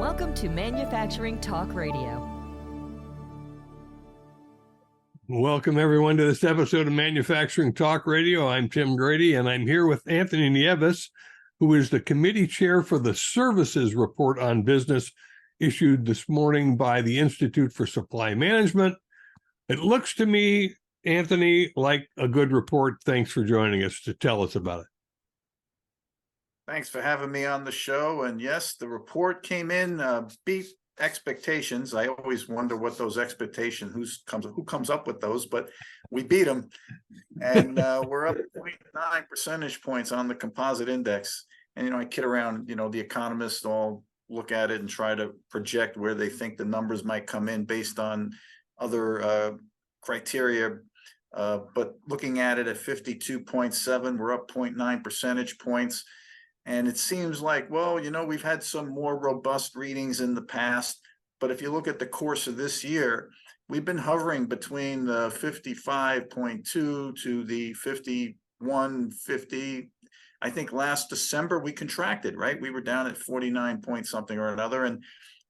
Welcome to Manufacturing Talk Radio. Welcome, everyone, to this episode of Manufacturing Talk Radio. I'm Tim Grady, and I'm here with Anthony Nieves, who is the committee chair for the Services Report on Business issued this morning by the Institute for Supply Management. It looks to me, Anthony, like a good report. Thanks for joining us to tell us about it. Thanks for having me on the show. And yes, the report came in, beat expectations. I always wonder what those expectations, who comes up with those, but we beat them. And we're up 0.9 percentage points on the composite index. And, I kid around, the economists all look at it and try to project where they think the numbers might come in based on other criteria. But looking at it at 52.7, we're up 0.9 percentage points. And it seems like, well, we've had some more robust readings in the past, but if you look at the course of this year, we've been hovering between the 55.2 to the 51.50. I think last December we contracted, right? We were down at 49 point something or another. And,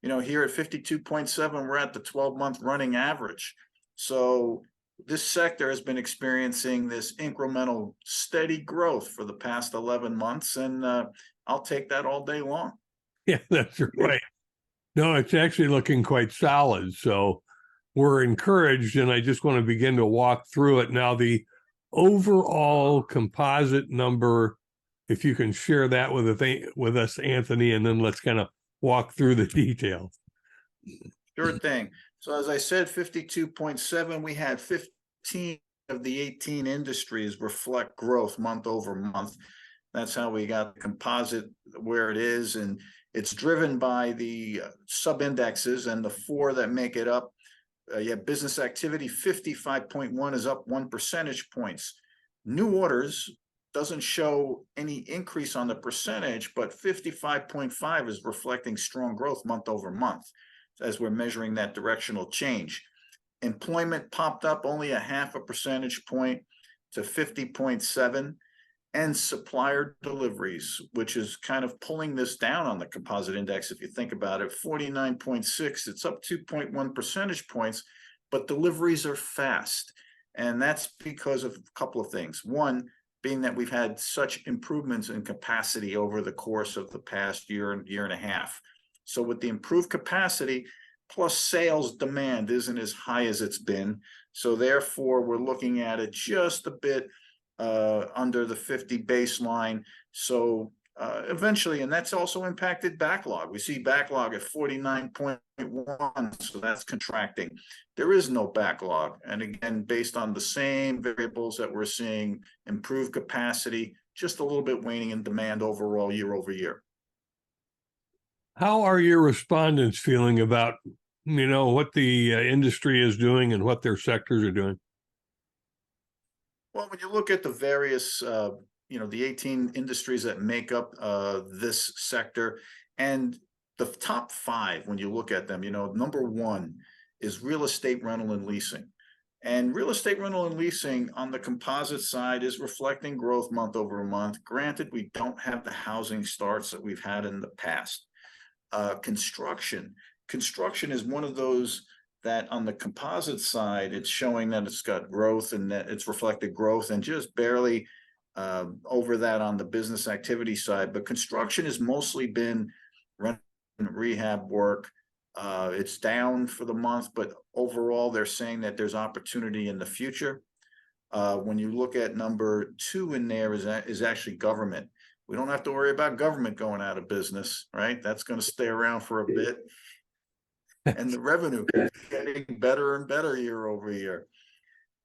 here at 52.7, we're at the 12-month running average. So this sector has been experiencing this incremental steady growth for the past 11 months, and I'll take that all day long. Yeah, that's right. No, it's actually looking quite solid. So we're encouraged, and I just want to begin to walk through it. Now, the overall composite number, if you can share that with us, Anthony, and then let's kind of walk through the details. Sure thing. So as I said, 52.7, we had 15 of the 18 industries reflect growth month over month. That's how we got the composite where it is. And it's driven by the sub-indexes, and the four that make it up. You have business activity, 55.1 is up 1 percentage points. New orders doesn't show any increase on the percentage, but 55.5 is reflecting strong growth month over month as we're measuring that directional change. Employment popped up only a 0.5 percentage point to 50.7, and supplier deliveries, which is kind of pulling this down on the composite index. If you think about it, 49.6, it's up 2.1 percentage points, but deliveries are fast. And that's because of a couple of things. One, being that we've had such improvements in capacity over the course of the past year and a half. So with the improved capacity, plus sales demand isn't as high as it's been. So therefore, we're looking at it just a bit under the 50 baseline. So eventually, and that's also impacted backlog. We see backlog at 49.1, so that's contracting. There is no backlog. And again, based on the same variables that we're seeing, improved capacity, just a little bit waning in demand overall year over year. How are your respondents feeling about, what the industry is doing and what their sectors are doing? Well, when you look at the various, the 18 industries that make up this sector, and the top 5, when you look at them, number 1 is real estate rental and leasing. And real estate rental and leasing on the composite side is reflecting growth month over month. Granted, we don't have the housing starts that we've had in the past. Construction is one of those that on the composite side, it's showing that it's got growth and that it's reflected growth, and just barely over that on the business activity side. But construction has mostly been rent and rehab work. It's down for the month, but overall they're saying that there's opportunity in the future. When you look at number 2 in there is actually government. We don't have to worry about government going out of business, right? That's going to stay around for a bit. And the revenue is getting better and better year over year.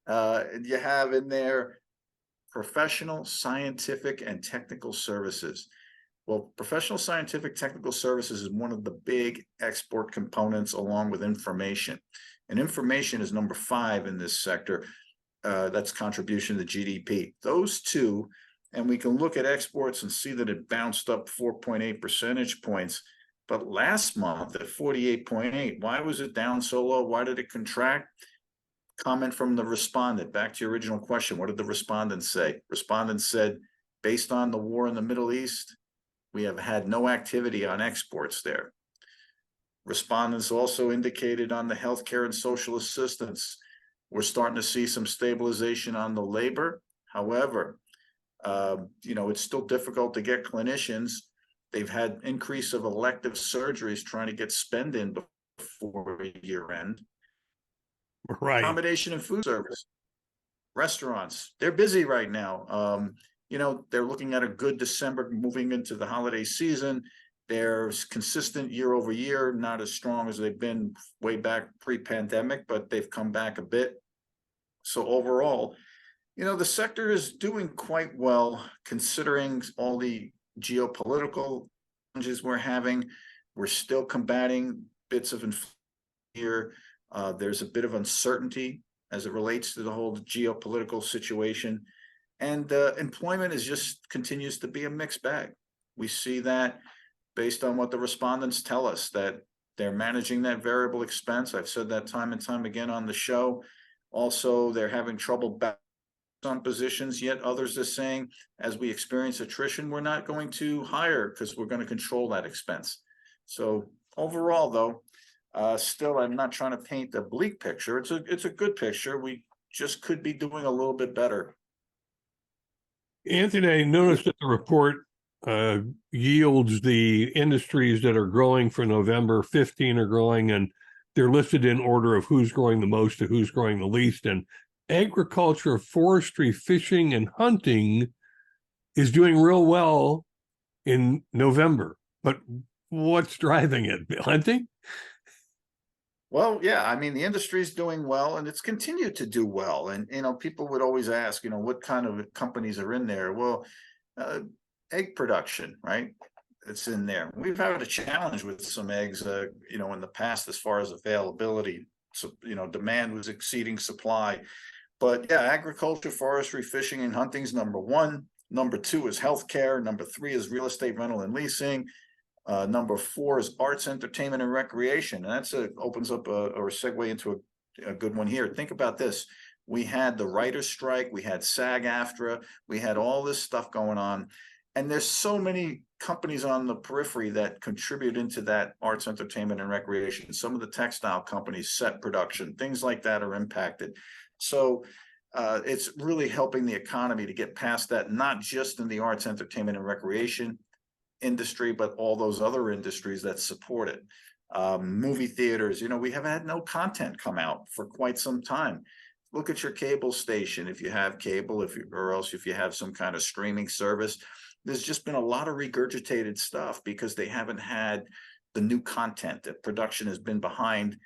You have in there professional, scientific, and technical services. Well, professional, scientific, technical services is one of the big export components along with information. And information is number 5 in this sector. That's contribution to GDP. Those two, and we can look at exports and see that it bounced up 4.8 percentage points. But last month at 48.8, why was it down so low? Why did it contract? Comment from the respondent. Back to your original question, what did the respondent say? Respondent said, based on the war in the Middle East, we have had no activity on exports there. Respondents also indicated on the healthcare and social assistance, we're starting to see some stabilization on the labor. However, it's still difficult to get clinicians. They've had increase of elective surgeries trying to get spend in before year end. Right. Accommodation and food service, restaurants, they're busy right now. They're looking at a good December moving into the holiday season. They're consistent year over year, not as strong as they've been way back pre-pandemic, but they've come back a bit. So overall, the sector is doing quite well considering all the geopolitical challenges we're having. We're still combating bits of inflation here. There's a bit of uncertainty as it relates to the whole geopolitical situation. And employment continues to be a mixed bag. We see that based on what the respondents tell us, that they're managing that variable expense. I've said that time and time again on the show. Also, they're having trouble on positions, yet others are saying, as we experience attrition, we're not going to hire because we're going to control that expense. So overall, though, still, I'm not trying to paint a bleak picture. It's a good picture. We just could be doing a little bit better. Anthony, I noticed that the report yields the industries that are growing for November. 15 are growing, and they're listed in order of who's growing the most to who's growing the least. And agriculture, forestry, fishing, and hunting is doing real well in November. But what's driving it? Hunting? Well, yeah, I mean, the industry is doing well and it's continued to do well. And, people would always ask, what kind of companies are in there? Well, egg production, right? It's in there. We've had a challenge with some eggs, in the past as far as availability. So, demand was exceeding supply. But yeah, agriculture, forestry, fishing, and hunting is number one. Number two is healthcare. Number three is real estate rental and leasing. Number four is arts, entertainment, and recreation. And that's opens up or a segue into a good one here. Think about this. We had the writer's strike. We had SAG-AFTRA. We had all this stuff going on. And there's so many companies on the periphery that contribute into that arts, entertainment, and recreation. Some of the textile companies, set production, things like that are impacted. So it's really helping the economy to get past that, not just in the arts, entertainment, and recreation industry, but all those other industries that support it. Movie theaters, we have had no content come out for quite some time. Look at your cable station, if you have cable, or else if you have some kind of streaming service. There's just been a lot of regurgitated stuff because they haven't had the new content. That production has been behind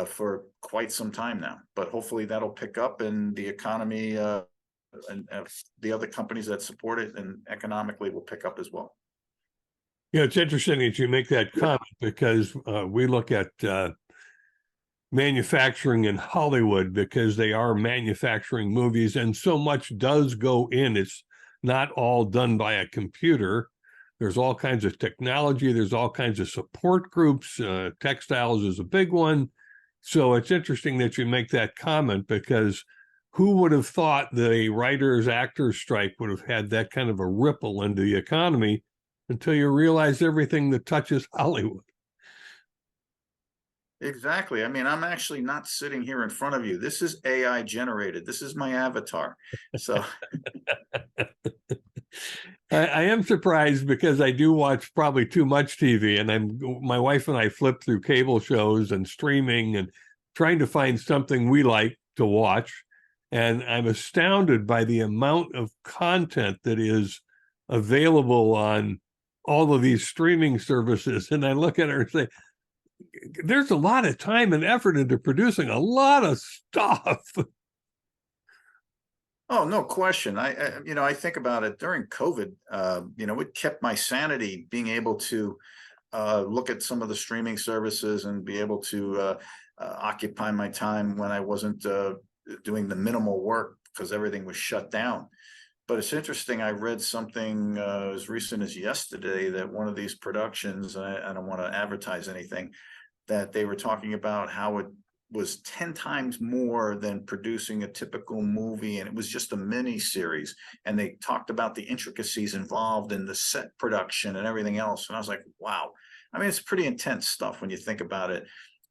for quite some time now. But hopefully that'll pick up, and the economy and the other companies that support it and economically will pick up as well. Yeah, it's interesting that you make that comment because we look at manufacturing in Hollywood because they are manufacturing movies, and so much does go in. It's not all done by a computer. There's all kinds of technology. There's all kinds of support groups. Textiles is a big one. So it's interesting that you make that comment because who would have thought the writers, actors strike would have had that kind of a ripple into the economy until you realize everything that touches Hollywood. Exactly. I mean, I'm actually not sitting here in front of you. This is AI generated. This is my avatar. So I am surprised because I do watch probably too much TV, and my wife and I flip through cable shows and streaming and trying to find something we like to watch. And I'm astounded by the amount of content that is available on all of these streaming services. And I look at her and say, there's a lot of time and effort into producing a lot of stuff. Oh, no question. I think about it during COVID. It kept my sanity being able to look at some of the streaming services and be able to occupy my time when I wasn't doing the minimal work because everything was shut down. But it's interesting. I read something as recent as yesterday that one of these productions, and I don't want to advertise anything, that they were talking about how it was 10 times more than producing a typical movie, and it was just a mini series. And they talked about the intricacies involved in the set production and everything else. And I was like, wow. I mean, it's pretty intense stuff when you think about it,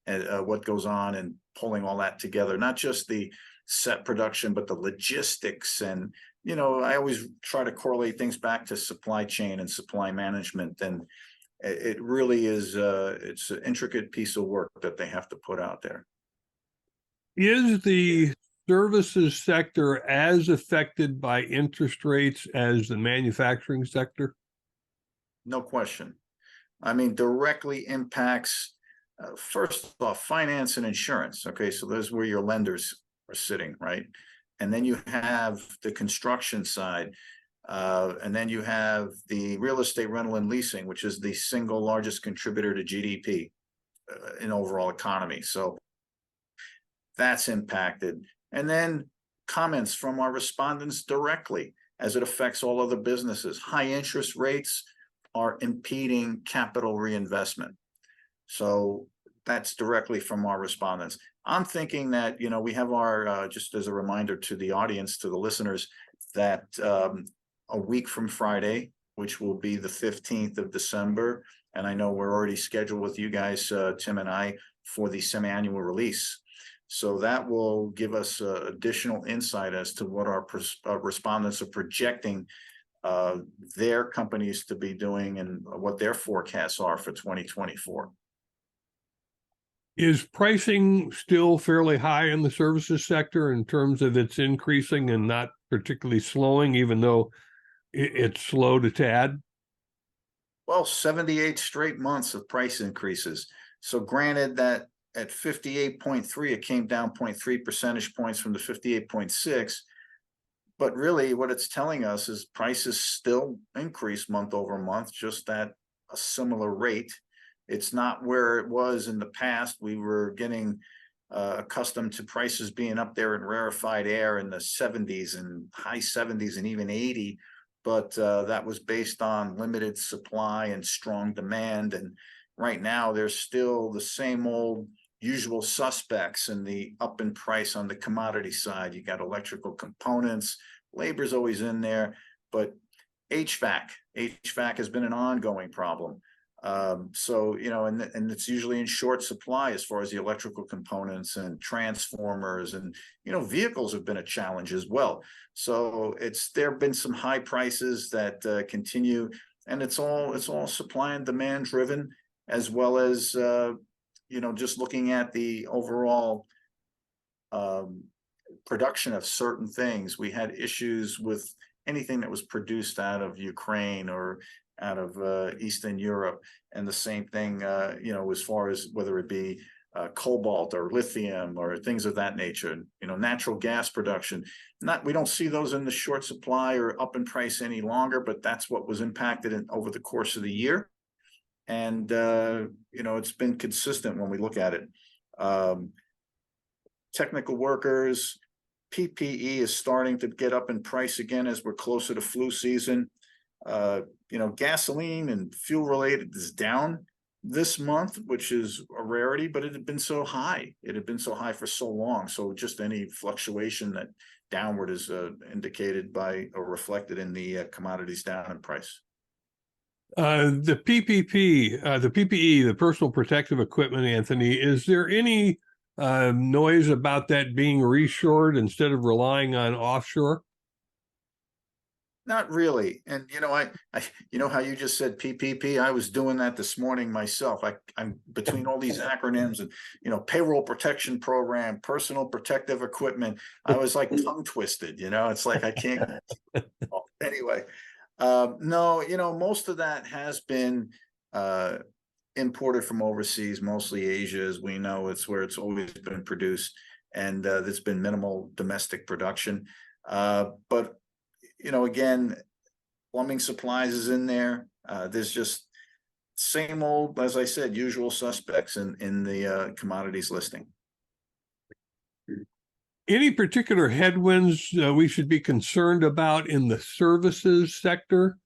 and what goes on and pulling all that together, not just the set production, but the logistics. And, you know, I always try to correlate things back to supply chain and supply management. And it really is, it's an intricate piece of work that they have to put out there. Is the services sector as affected by interest rates as the manufacturing sector? No question. I mean, directly impacts, first off, finance and insurance. Okay, so those where your lenders are sitting, right? And then you have the construction side. And then you have the real estate rental and leasing, which is the single largest contributor to GDP in overall economy. So that's impacted. And then comments from our respondents directly as it affects all other businesses. High interest rates are impeding capital reinvestment. So that's directly from our respondents. I'm thinking that, you know, we have our, just as a reminder to the audience, to the listeners, that a week from Friday, which will be the 15th of December, and I know we're already scheduled with you guys, Tim and I, for the semi-annual release. So that will give us additional insight as to what our respondents are projecting their companies to be doing and what their forecasts are for 2024. Is pricing still fairly high in the services sector in terms of its increasing and not particularly slowing, even though it's slow to tad? Well, 78 straight months of price increases. So granted that at 58.3, it came down 0.3 percentage points from the 58.6. But really what it's telling us is prices still increase month over month, just at a similar rate. It's not where it was in the past. We were getting accustomed to prices being up there in rarefied air in the 70s and high 70s and even 80. But that was based on limited supply and strong demand. And right now there's still the same old usual suspects in the up in price on the commodity side. You got electrical components, labor's always in there, but HVAC has been an ongoing problem. So, you know, and it's usually in short supply as far as the electrical components and transformers, and, you know, vehicles have been a challenge as well. So there have been some high prices that continue, and it's all supply and demand driven, as well as, you know, just looking at the overall production of certain things. We had issues with anything that was produced out of Ukraine or out of Eastern Europe, and the same thing, you know, as far as whether it be cobalt or lithium or things of that nature. You know, natural gas production. We don't see those in the short supply or up in price any longer, but that's what was impacted over the course of the year. And you know, it's been consistent when we look at it. Technical workers, PPE is starting to get up in price again as we're closer to flu season. You know, gasoline and fuel related is down this month, which is a rarity, but it had been so high. It had been so high for so long. So just any fluctuation that downward is indicated by or reflected in the commodities down in price. The PPE, the personal protective equipment, Anthony, is there any noise about that being reshored instead of relying on offshore? Not really. And, you know, I you know how you just said PPP? I was doing that this morning myself. I'm between all these acronyms and, you know, payroll protection program, personal protective equipment. I was like tongue twisted, you know, it's like I can't. Anyway, no, you know, most of that has been imported from overseas, mostly Asia, as we know. It's where it's always been produced, and there's been minimal domestic production. But you know, again, plumbing supplies is in there. There's just same old, as I said, usual suspects in the commodities listing. Any particular headwinds we should be concerned about in the services sector?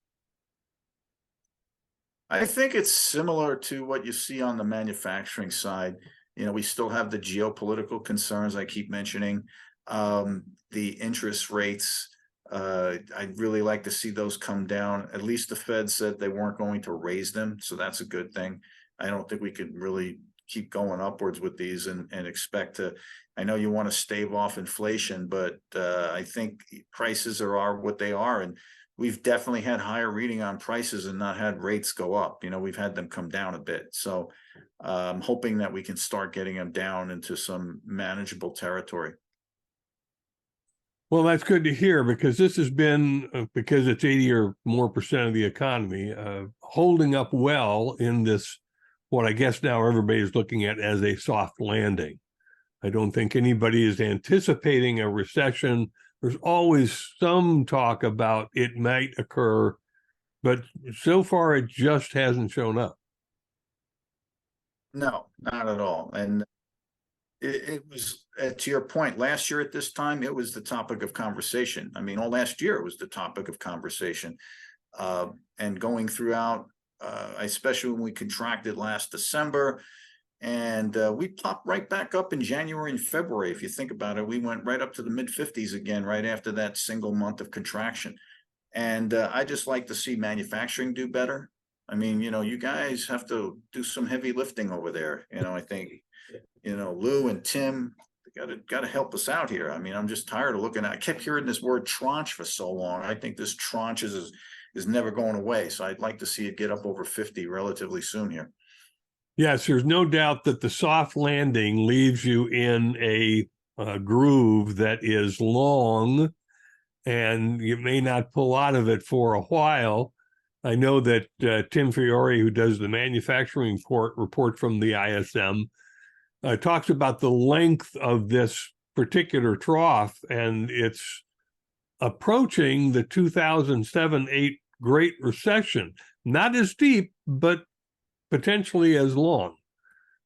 I think it's similar to what you see on the manufacturing side. we still have the geopolitical concerns I keep mentioning, the interest rates. I'd really like to see those come down. At least the Fed said they weren't going to raise them, so that's a good thing. I don't think we could really keep going upwards with these and expect to. I know you want to stave off inflation, but I think prices are what they are, and we've definitely had higher reading on prices and not had rates go up. We've had them come down a bit. So I'm hoping that we can start getting them down into some manageable territory. Well, that's good to hear, because this has been, because it's 80 or more percent of the economy, holding up well in this, what I guess now everybody's looking at as a soft landing. I don't think anybody is anticipating a recession. There's always some talk about it might occur, but so far it just hasn't shown up. No, not at all. And it was, to your point, last year at this time, it was the topic of conversation. I mean, all last year it was the topic of conversation. And going throughout, especially when we contracted last December, and we popped right back up in January and February. If you think about it, we went right up to the mid-50s again, right after that single month of contraction. And I just like to see manufacturing do better. I mean, you guys have to do some heavy lifting over there. I think, Lou and Tim got to help us out here. I mean, I'm just tired of looking at. I kept hearing this word tranche for so long. I think this tranche is never going away. So I'd like to see it get up over 50 relatively soon here. Yes, there's no doubt that the soft landing leaves you in a groove that is long, and you may not pull out of it for a while. I know that Tim Fiore, who does the manufacturing report from the ISM, talks about the length of this particular trough, and it's approaching the 2007-8 Great Recession. Not as deep, but potentially as long.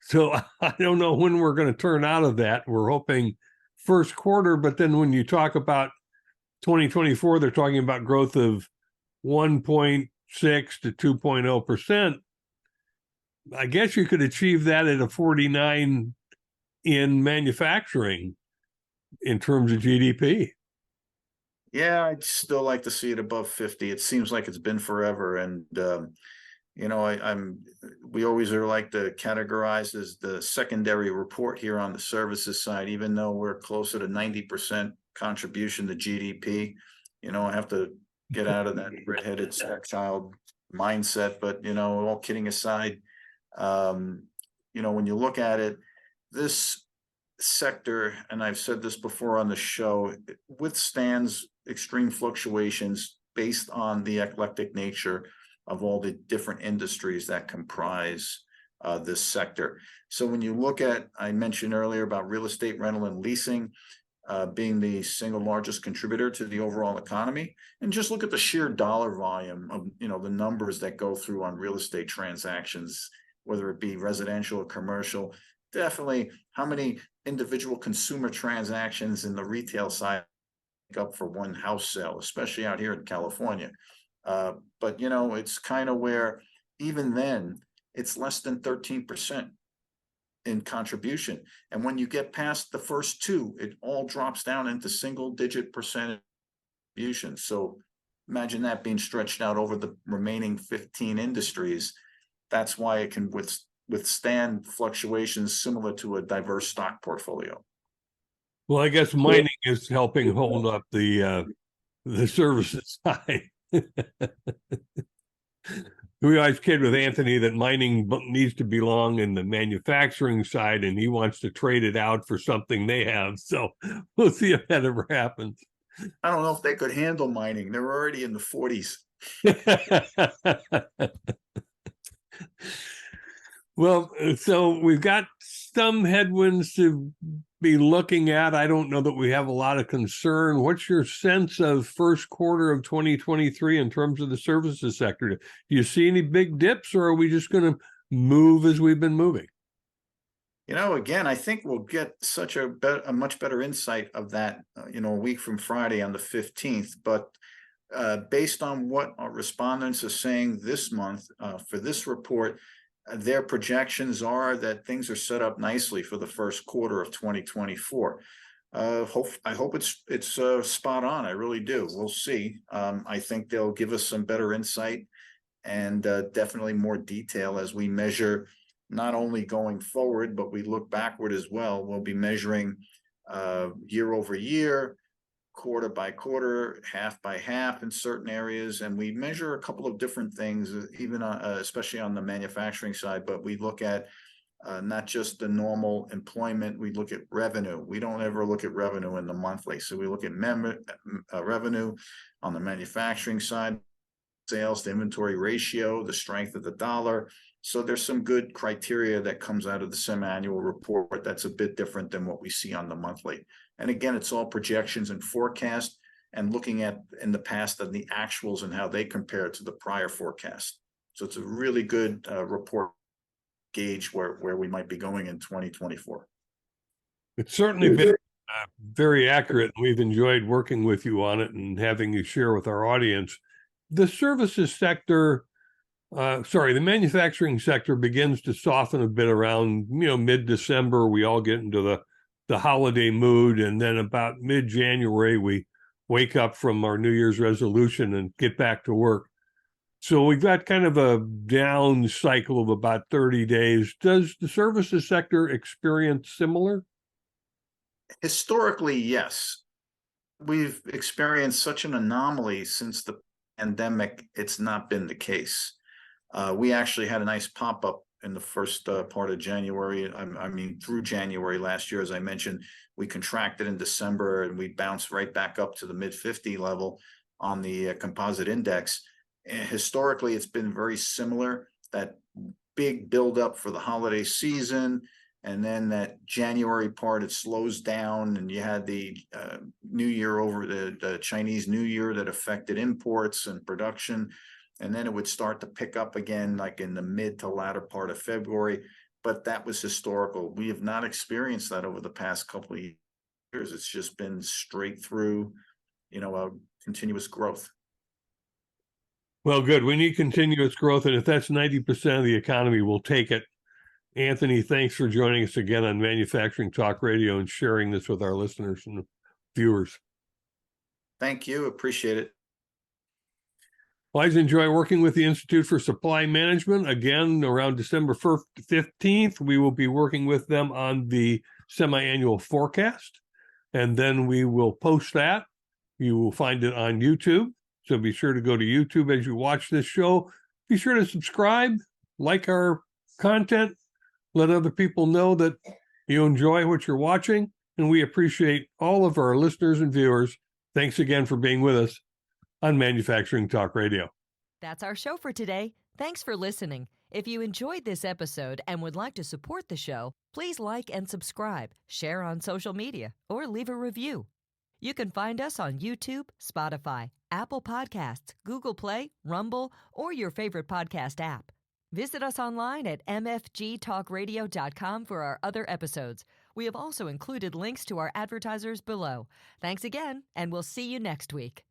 So I don't know when we're going to turn out of that. We're hoping first quarter, but then when you talk about 2024, they're talking about growth of 1.6 to 2.0%. I guess you could achieve that at a 49 in manufacturing in terms of GDP. Yeah, I'd still like to see it above 50. It seems like it's been forever. And, we always are like to categorize as the secondary report here on the services side, even though we're closer to 90% contribution to GDP. I have to get out of that redheaded stepchild mindset, but, all kidding aside, when you look at it, this sector, and I've said this before on the show, withstands extreme fluctuations based on the eclectic nature of all the different industries that comprise this sector. So when you look at, I mentioned earlier about real estate rental and leasing being the single largest contributor to the overall economy, and just look at the sheer dollar volume of, the numbers that go through on real estate transactions, whether it be residential or commercial. Definitely how many individual consumer transactions in the retail side up for one house sale, especially out here in California. But it's kind of where even then it's less than 13% in contribution. And when you get past the first two, it all drops down into single digit percentage contribution. So imagine that being stretched out over the remaining 15 industries. That's why it can withstand fluctuations similar to a diverse stock portfolio. Well, I guess mining is helping hold up the services side. We always kid with Anthony that mining needs to belong in the manufacturing side, and he wants to trade it out for something they have. So we'll see if that ever happens. I don't know if they could handle mining. They're already in the 40s. Well, so we've got some headwinds to be looking at. I don't know that we have a lot of concern. What's your sense of first quarter of 2023 in terms of the services sector? Do you see any big dips, or are we just going to move as we've been moving? Again, I think we'll get such a much better insight of that, a week from Friday on the 15th. But based on what our respondents are saying this month for this report, their projections are that things are set up nicely for the first quarter of 2024. I hope it's spot on. I really do. We'll see. I think they'll give us some better insight and definitely more detail as we measure not only going forward, but we look backward as well. We'll be measuring year over year, quarter by quarter, half by half in certain areas, and we measure a couple of different things, even especially on the manufacturing side. But we look at not just the normal employment, we look at revenue. We don't ever look at revenue in the monthly. So we look at revenue on the manufacturing side, sales to inventory ratio, the strength of the dollar. So there's some good criteria that comes out of the semi-annual report that's a bit different than what we see on the monthly. And again, it's all projections and forecast and looking at in the past and the actuals and how they compare to the prior forecast. So it's a really good report gauge where we might be going in 2024. It's certainly been very accurate. We've enjoyed working with you on it and having you share with our audience. The services sector, the manufacturing sector begins to soften a bit around, mid-December. We all get into the holiday mood, and then about mid-January, we wake up from our New Year's resolution and get back to work. So we've got kind of a down cycle of about 30 days. Does the services sector experience similar? Historically, yes. We've experienced such an anomaly since the pandemic. It's not been the case. We actually had a nice pop-up in the first part of January. I mean, through January last year, as I mentioned, we contracted in December and we bounced right back up to the mid-50 level on the composite index. And historically, it's been very similar, that big buildup for the holiday season. And then that January part, it slows down, and you had the New Year over the Chinese New Year that affected imports and production. And then it would start to pick up again, like in the mid to latter part of February. But that was historical. We have not experienced that over the past couple of years. It's just been straight through, continuous growth. Well, good. We need continuous growth. And if that's 90% of the economy, we'll take it. Anthony, thanks for joining us again on Manufacturing Talk Radio and sharing this with our listeners and viewers. Thank you. Appreciate it. Well, I enjoy working with the Institute for Supply Management. Again, around December 15th, we will be working with them on the semi-annual forecast, and then we will post that. You will find it on YouTube, so be sure to go to YouTube as you watch this show. Be sure to subscribe, like our content, let other people know that you enjoy what you're watching, and we appreciate all of our listeners and viewers. Thanks again for being with us on Manufacturing Talk Radio. That's our show for today. Thanks for listening. If you enjoyed this episode and would like to support the show, please like and subscribe, share on social media, or leave a review. You can find us on YouTube, Spotify, Apple Podcasts, Google Play, Rumble, or your favorite podcast app. Visit us online at mfgtalkradio.com for our other episodes. We have also included links to our advertisers below. Thanks again, and we'll see you next week.